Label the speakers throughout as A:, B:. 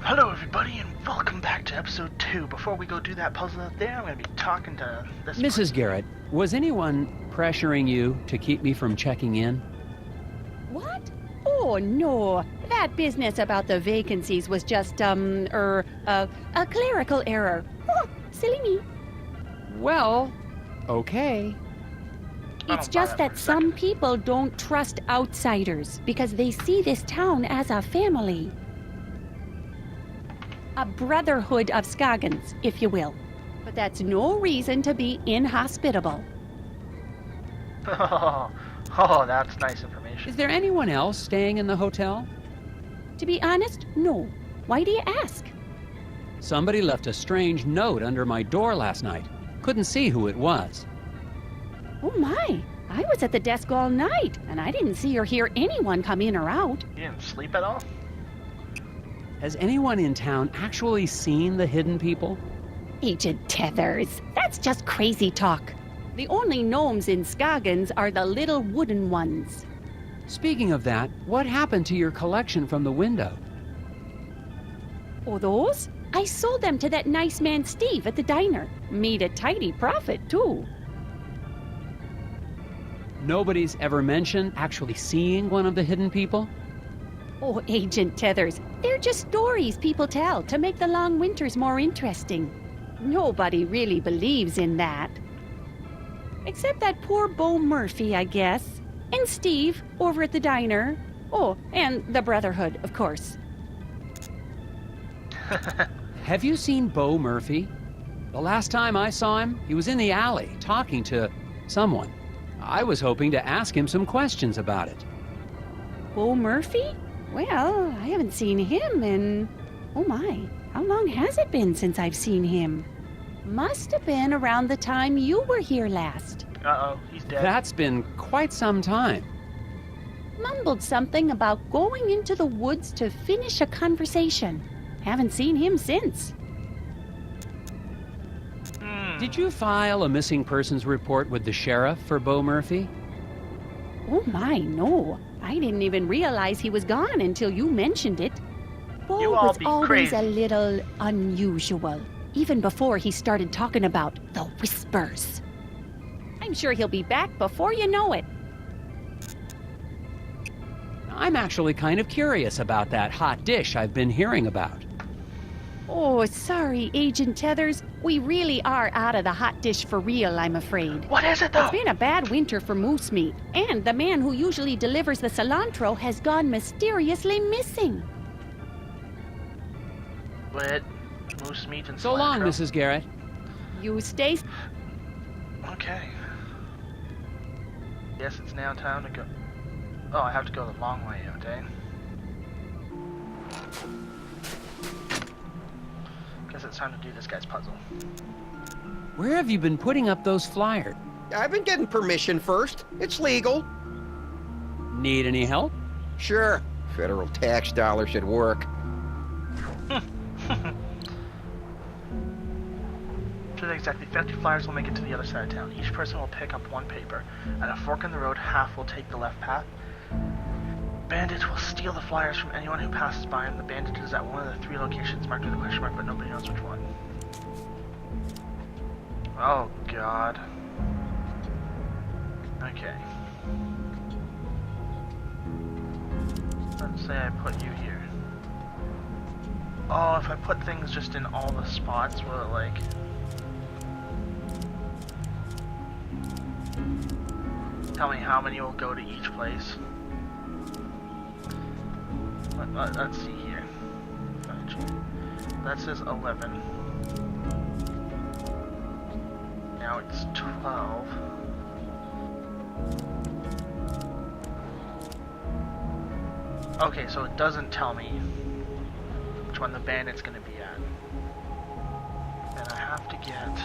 A: Hello everybody and welcome back to episode 2. Before we go do that puzzle out there, I'm going to be talking to this
B: Mrs. Garrett, was anyone pressuring you to keep me from checking in?
C: What? Oh, no. That business about the vacancies was just, a clerical error. Oh, silly me.
B: Well, okay.
C: It's just that some people don't trust outsiders because they see this town as a family. A brotherhood of Scoggins, if you will. But that's no reason to be inhospitable.
A: Oh, that's nice information.
B: Is there anyone else staying in the hotel?
C: To be honest, no. Why do you ask?
B: Somebody left a strange note under my door last night. Couldn't see who it was.
C: Oh my, I was at the desk all night, and I didn't see or hear anyone come in or out.
A: You didn't sleep at all?
B: Has anyone in town actually seen the hidden people?
C: Agent Tethers, that's just crazy talk. The only gnomes in Scoggins are the little wooden ones.
B: Speaking of that, what happened to your collection from the window?
C: Oh, those? I sold them to that nice man Steve at the diner. Made a tidy profit, too.
B: Nobody's ever mentioned actually seeing one of the hidden people?
C: Oh, Agent Tethers, they're just stories people tell to make the long winters more interesting. Nobody really believes in that. Except that poor Bo Murphy, I guess. And Steve, over at the diner. Oh, and the Brotherhood, of course.
B: Have you seen Bo Murphy? The last time I saw him, he was in the alley talking to someone. I was hoping to ask him some questions about it.
C: Bo Murphy? Well, I haven't seen him in... Oh my, how long has it been since I've seen him? Must have been around the time you were here last.
A: Uh-oh, he's dead.
B: That's been quite some time.
C: Mumbled something about going into the woods to finish a conversation. Haven't seen him since.
B: Did you file a missing persons report with the sheriff for Bo Murphy?
C: Oh my, no. I didn't even realize he was gone until you mentioned it. Bo was always a little unusual, even before he started talking about the whispers. I'm sure he'll be back before you know it.
B: I'm actually kind of curious about that hot dish I've been hearing about.
C: Oh, sorry, Agent Tethers. We really are out of the hot dish for real, I'm afraid.
A: What is it, though?
C: It's been a bad winter for moose meat, and the man who usually delivers the cilantro has gone mysteriously missing.
A: What? Moose meat and cilantro?
B: So long, Mrs. Garrett.
C: You stay...
A: Okay. Yes, it's now time to go... Oh, I have to go the long way out, Dane. Guess it's time to do this guy's puzzle.
B: Where have you been putting up those flyers?
D: I've been getting permission first. It's legal.
B: Need any help?
D: Sure. Federal tax dollars at work.
A: To exactly 50 flyers will make it to the other side of town. Each person will pick up one paper. At a fork in the road, half will take the left path. Bandits will steal the flyers from anyone who passes by them. The bandit is at one of the 3 locations marked with a question mark, but nobody knows which one. Oh, God. Okay. Let's say I put you here. Oh, if I put things just in all the spots, will it, like... tell me how many will go to each place? Let's see here. That says 11. Now it's 12. Okay, so it doesn't tell me which one the bandit's gonna be at. And I have to get...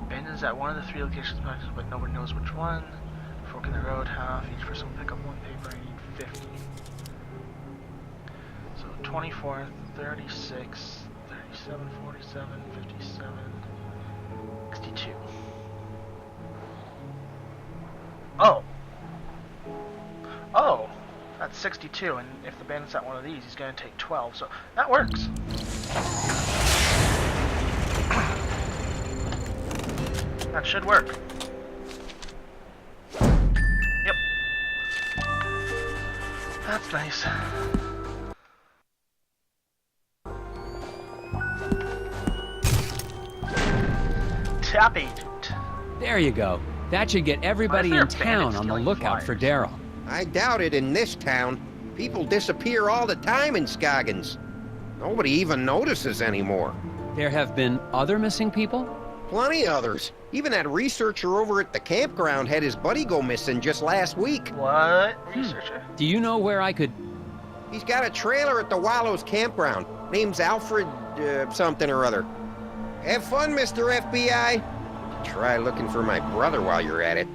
A: Bandit's at one of the 3 locations, but nobody knows which one. Fork in the road, half. Each person will pick up one paper. I need 50. 24, 36, 37, 47, 57, 62. Oh! Oh! That's That's 62, and if the bandit's at one of these, he's going to take 12, so that works. That should work. Yep. That's nice. Tap agent.
B: There you go. That should get everybody in town on the lookout for Daryl.
D: I doubt it in this town. People disappear all the time in Scoggins. Nobody even notices anymore.
B: There have been other missing people?
D: Plenty others. Even that researcher over at the campground had his buddy go missing just last week.
A: What? Researcher?
B: Do you know where I could...
D: He's got a trailer at the Wallows campground. Name's Alfred, something or other. Have fun, Mr. FBI. Try looking for my brother while you're at it.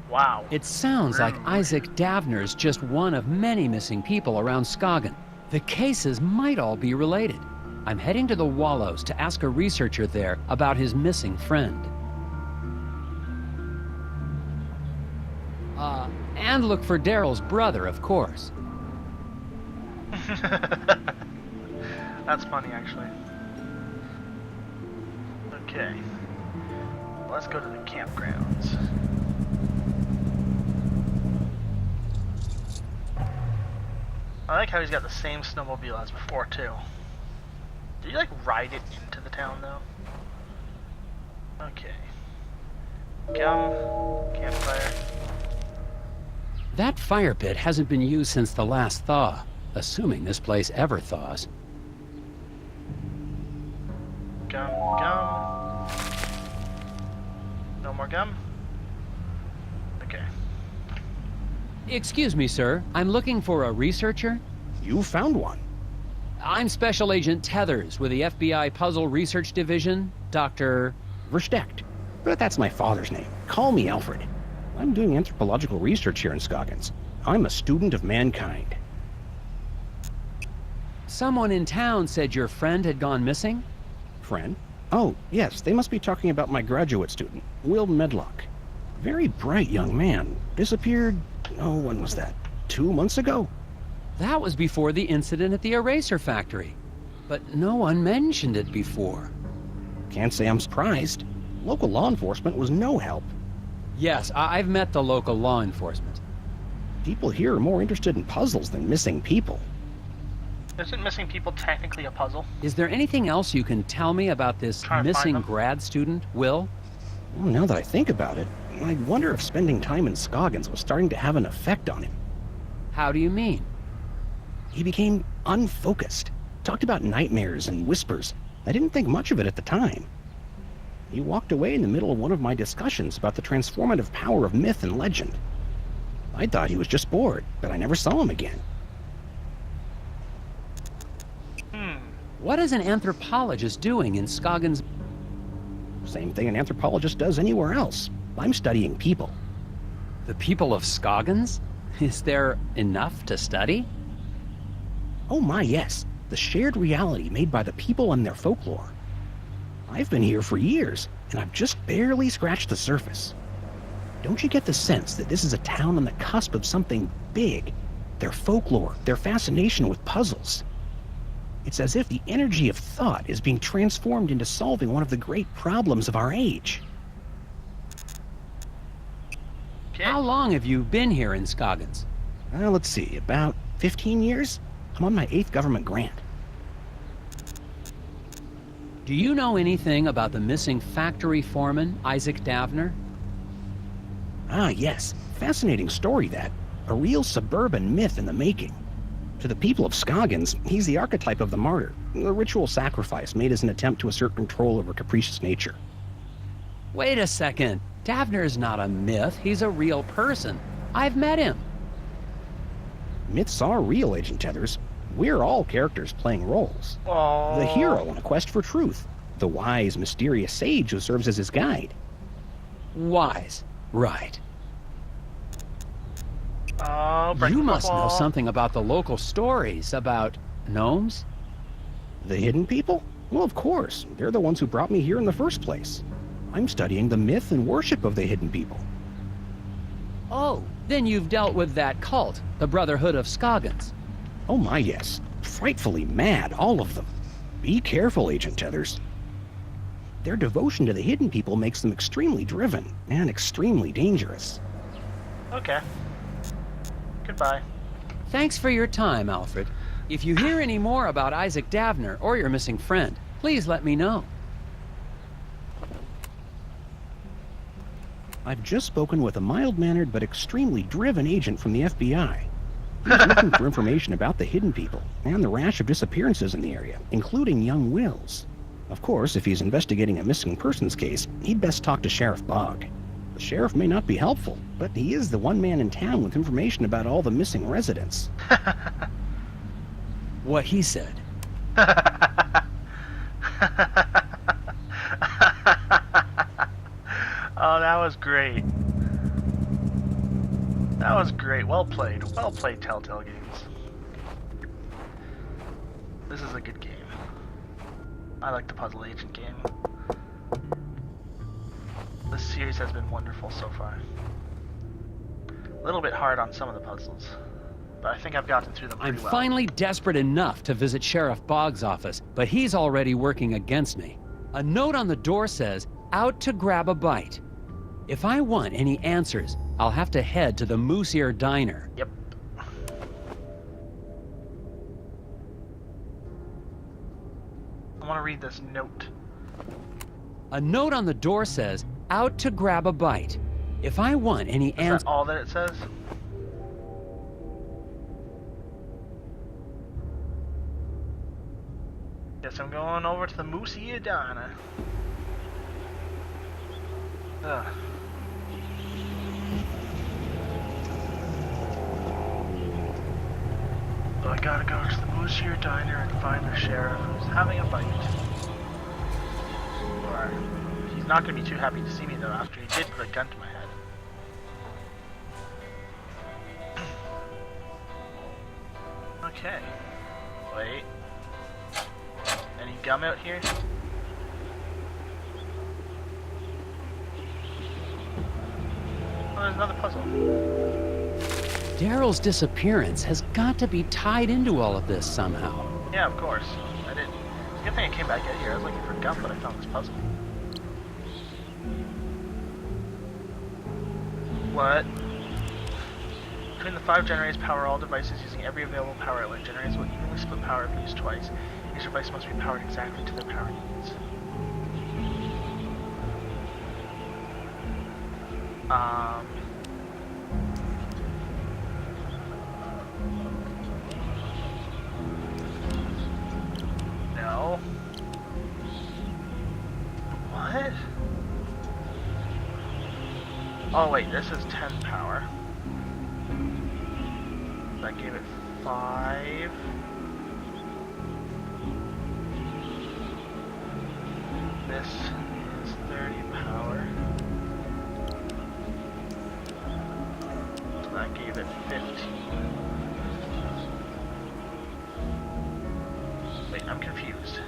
A: Wow.
B: It sounds like Isaac Davner's just one of many missing people around Scoggin. The cases might all be related. I'm heading to the Wallows to ask a researcher there about his missing friend. And look for Daryl's brother, of course.
A: That's funny, actually. Okay. Let's go to the campgrounds. I like how he's got the same snowmobile as before, too. Did you, like, ride it into the town, though? Okay. Campfire.
B: That fire pit hasn't been used since the last thaw, assuming this place ever thaws.
A: Gum. No more gum? Okay.
B: Excuse me, sir. I'm looking for a researcher.
E: You found one.
B: I'm Special Agent Tethers with the FBI Puzzle Research Division, Dr.
E: Versteckt. But that's my father's name. Call me Alfred. I'm doing anthropological research here in Scoggins. I'm a student of mankind.
B: Someone in town said your friend had gone missing?
E: Friend? Oh, yes, they must be talking about my graduate student, Will Medlock. Very bright young man. Disappeared, when was that? 2 months ago?
B: That was before the incident at the eraser factory. But no one mentioned it before.
E: Can't say I'm surprised. Local law enforcement was no help.
B: Yes, I've met the local law enforcement.
E: People here are more interested in puzzles than missing people.
A: Isn't missing people technically a puzzle?
B: Is there anything else you can tell me about this missing grad student, Will?
E: Well, now that I think about it, I wonder if spending time in Scoggins was starting to have an effect on him.
B: How do you mean?
E: He became unfocused. Talked about nightmares and whispers. I didn't think much of it at the time. He walked away in the middle of one of my discussions about the transformative power of myth and legend. I thought he was just bored, but I never saw him again.
B: What is an anthropologist doing in Scoggins?
E: Same thing an anthropologist does anywhere else. I'm studying people.
B: The people of Scoggins? Is there enough to study?
E: Oh my, yes. The shared reality made by the people and their folklore. I've been here for years, and I've just barely scratched the surface. Don't you get the sense that this is a town on the cusp of something big? Their folklore, their fascination with puzzles. It's as if the energy of thought is being transformed into solving one of the great problems of our age.
A: Okay.
B: How long have you been here in Scoggins?
E: Let's see, about 15 years? I'm on my 8th government grant.
B: Do you know anything about the missing factory foreman, Isaac Davner?
E: Ah, yes. Fascinating story, that. A real suburban myth in the making. To the people of Scoggins, he's the archetype of the martyr, the ritual sacrifice made as an attempt to assert control over capricious nature.
B: Wait a second. Davner's not a myth. He's a real person. I've met him.
E: Myths are real, Agent Tethers. We're all characters playing roles.
A: Aww.
E: The hero on a quest for truth. The wise, mysterious sage who serves as his guide.
B: Wise. Right.
A: Breaking
B: You must
A: football.
B: know something about the local stories about gnomes?
E: The hidden people? Well, of course. They're the ones who brought me here in the first place. I'm studying the myth and worship of the hidden people.
B: Oh, Then you've dealt with that cult, the Brotherhood of Scoggins.
E: Oh my, yes. Frightfully mad, all of them. Be careful, Agent Tethers. Their devotion to the hidden people makes them extremely driven and extremely dangerous.
A: Okay. Goodbye.
B: Thanks for your time, Alfred. If you hear any more about Isaac Davner or your missing friend, please let me know.
E: I've just spoken with a mild-mannered but extremely driven agent from the FBI. He's looking for information about the hidden people and the rash of disappearances in the area, including young Wills. Of course, if he's investigating a missing persons case, he'd best talk to Sheriff Bogg. The sheriff may not be helpful, but he is the one man in town with information about all the missing residents.
B: What he said.
A: Oh, that was great. That was great. Well played. Well played, Telltale Games. This is a good game. I like the Puzzle Agent game. This series has been wonderful so far. A little bit hard on some of the puzzles, but I think I've gotten through them pretty
B: I'm
A: well.
B: finally desperate enough to visit Sheriff Boggs' office, but he's already working against me. A note on the door says, "Out to grab a bite." If I want any answers, I'll have to head to the Moose Ear Diner.
A: Yep. I want to read this note.
B: A note on the door says, "Out to grab a bite." If I want any
A: Is
B: answers...
A: that all that it says? Guess I'm going over to the Moose Ear Diner. Ugh. So I gotta go to the Moose Ear Diner and find the sheriff who's having a bite. Or he's not gonna be too happy to see me though after he did put a gun to my head. Okay. Wait. Any gum out here? Oh, there's another puzzle.
B: Daryl's disappearance has got to be tied into all of this somehow.
A: Yeah, of course. I did. It's a good thing I came back out here. I was looking for gum, but I found this puzzle. What? Between the 5 generators, power all devices using every available power outlet. Generators will evenly split power if used twice. Each device must be powered exactly to their power needs. No. What? Oh wait, this is 10 power. That gave it 5. This is 30 power. So that gave it 15. Wait, I'm confused.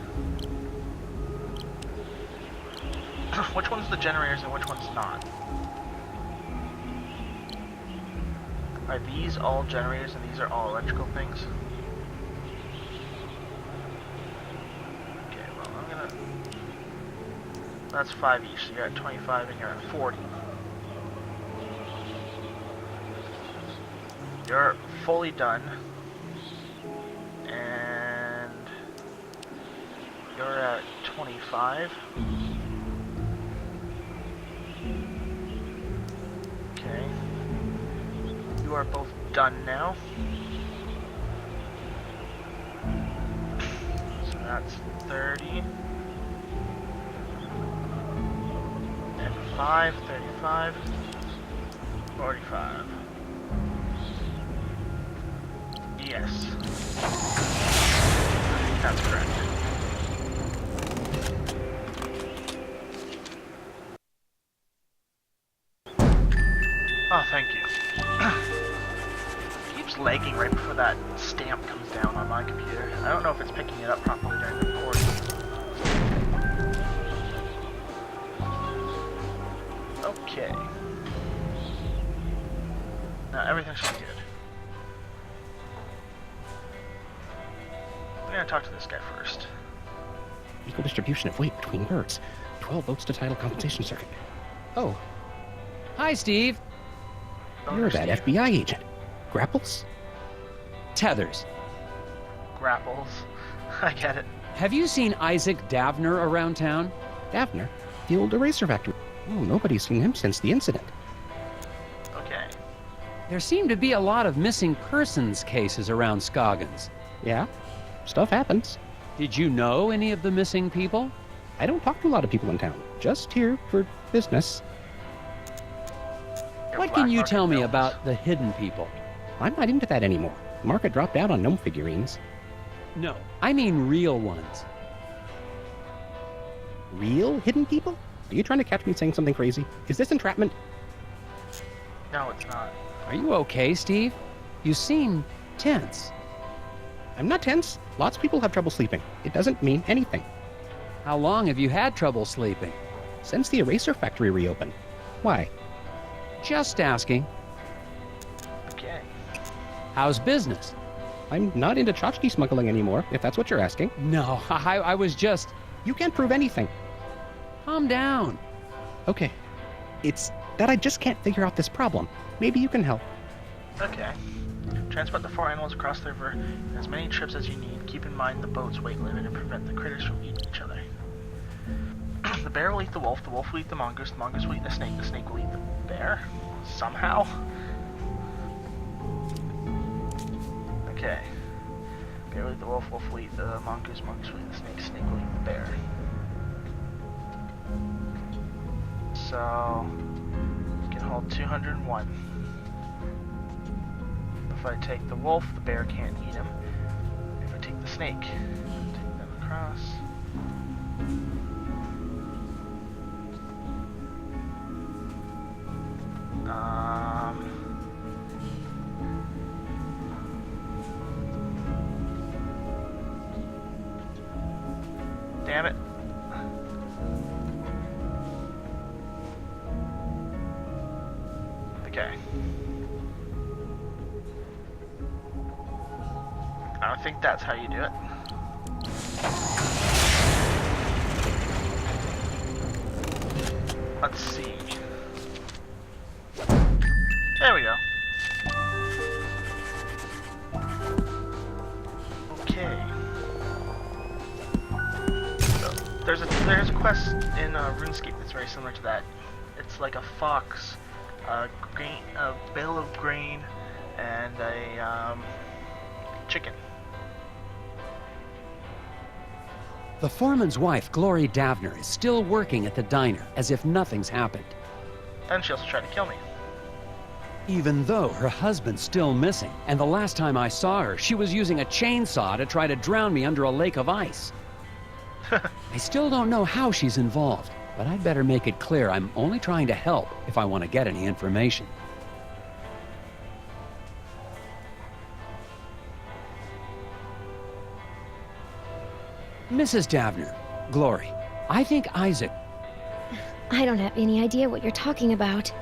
A: Which one's the generators and which one's not? Are these all generators and these are all electrical things? Okay, well I'm gonna... That's 5 each, so you're at 25 and you're at 40. You're fully done. And... you're at 25. Okay. You are both done now. So that's 30. And 5, 35, 45. Yes. I think that's correct. Oh, thank you. It keeps lagging right before that stamp comes down on my computer. I don't know if it's picking it up properly during the recording. Okay. No, everything should be good. We're gonna talk to this guy first.
E: Equal distribution of weight between birds. 12 votes to title compensation circuit.
B: Oh. Hi, Steve.
E: You're that FBI agent. Grapples?
B: Tethers.
A: Grapples. I get it.
B: Have you seen Isaac Davner around town?
E: Davner? The old eraser factory. Oh, nobody's seen him since the incident.
A: Okay.
B: There seem to be a lot of missing persons cases around Scoggins.
E: Yeah? Stuff happens.
B: Did you know any of the missing people?
E: I don't talk to a lot of people in town. Just here for business.
B: What can you tell me about the hidden people?
E: I'm not into that anymore. The market dropped out on gnome figurines.
B: No, I mean real ones.
E: Real hidden people? Are you trying to catch me saying something crazy? Is this entrapment?
A: No, it's not.
B: Are you okay, Steve? You seem tense.
E: I'm not tense. Lots of people have trouble sleeping. It doesn't mean anything.
B: How long have you had trouble sleeping?
E: Since the eraser factory reopened. Why?
B: Just asking.
A: Okay.
B: How's business?
E: I'm not into tchotchke smuggling anymore, if that's what you're asking.
B: No, I was just...
E: You can't prove anything.
B: Calm down.
E: Okay. It's that I just can't figure out this problem. Maybe you can help.
A: Okay. Transport the 4 animals across the river in as many trips as you need. Keep in mind the boat's weight limit and prevent the critters from eating each other. The bear will eat the wolf will eat the mongoose will eat the snake will eat the bear. Somehow. Okay. Bear will eat the wolf will eat the mongoose will eat the snake will eat the bear. So, you can hold 201. If I take the wolf, the bear can't eat him. If I take the snake, take them across. Damn it. Okay. I don't think that's how you do it. Let's see. There we go. Okay. So, there's a quest in RuneScape that's very similar to that. It's like a fox, a bale of grain, and a chicken.
B: The foreman's wife, Glory Davner, is still working at the diner as if nothing's happened.
A: And she also tried to kill me.
B: Even though her husband's still missing, and the last time I saw her, she was using a chainsaw to try to drown me under a lake of ice. I still don't know how she's involved, but I'd better make it clear I'm only trying to help if I want to get any information. Mrs. Davner, Glory, I think Isaac...
F: I don't have any idea what you're talking about.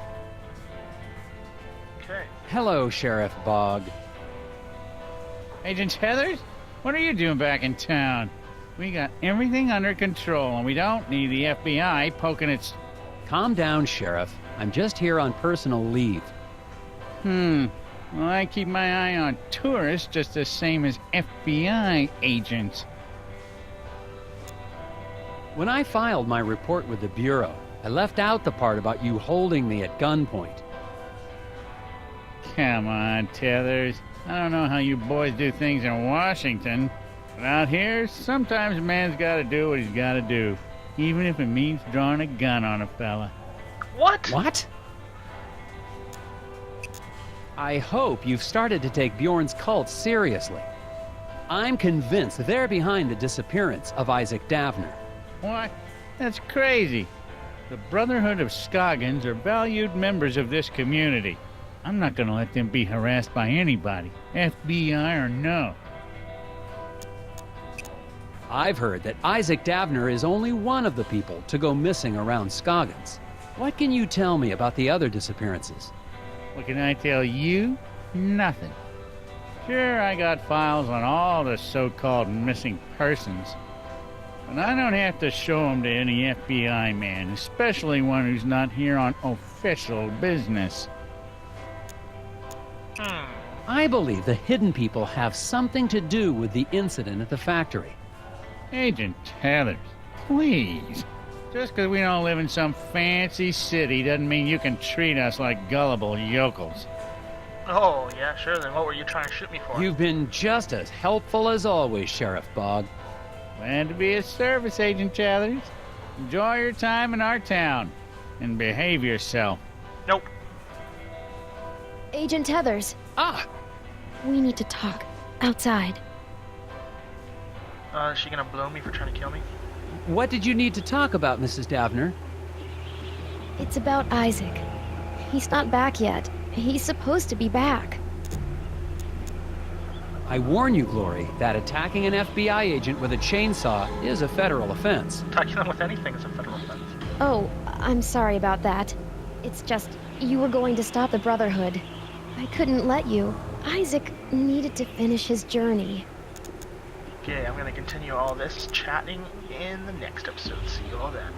A: Okay.
B: Hello, Sheriff Bogg.
G: Agent Heathers, what are you doing back in town? We got everything under control, and we don't need the FBI poking its...
B: Calm down, Sheriff. I'm just here on personal leave.
G: Well, I keep my eye on tourists just the same as FBI agents.
B: When I filed my report with the Bureau, I left out the part about you holding me at gunpoint.
G: Come on, Tethers. I don't know how you boys do things in Washington, but out here, sometimes a man's gotta do what he's gotta do, even if it means drawing a gun on a fella.
A: What?
E: What?
B: I hope you've started to take Bjorn's cult seriously. I'm convinced they're behind the disappearance of Isaac Davner.
G: What? That's crazy. The Brotherhood of Scoggins are valued members of this community. I'm not gonna let them be harassed by anybody, FBI or no.
B: I've heard that Isaac Davner is only one of the people to go missing around Scoggins. What can you tell me about the other disappearances?
G: What can I tell you? Nothing. Sure, I got files on all the so-called missing persons, but I don't have to show them to any FBI man, especially one who's not here on official business.
B: I believe the hidden people have something to do with the incident at the factory.
G: Agent Tethers, please. Just because we don't live in some fancy city doesn't mean you can treat us like gullible yokels.
A: Oh, yeah, sure. Then what were you trying to shoot me for?
B: You've been just as helpful as always, Sheriff Bogg.
G: Glad to be of service, Agent Tethers. Enjoy your time in our town and behave yourself.
A: Nope.
F: Agent Tethers,
B: Ah!
F: we need to talk. Outside.
A: Is she gonna blow me for trying to kill me?
B: What did you need to talk about, Mrs. Davner?
F: It's about Isaac. He's not back yet. He's supposed to be back.
B: I warn you, Glory, that attacking an FBI agent with a chainsaw is a federal offense.
A: Attacking them with anything is a federal offense.
F: Oh, I'm sorry about that. It's just, you were going to stop the Brotherhood. I couldn't let you. Isaac needed to finish his journey.
A: Okay, I'm gonna continue all this chatting in the next episode. See you all then.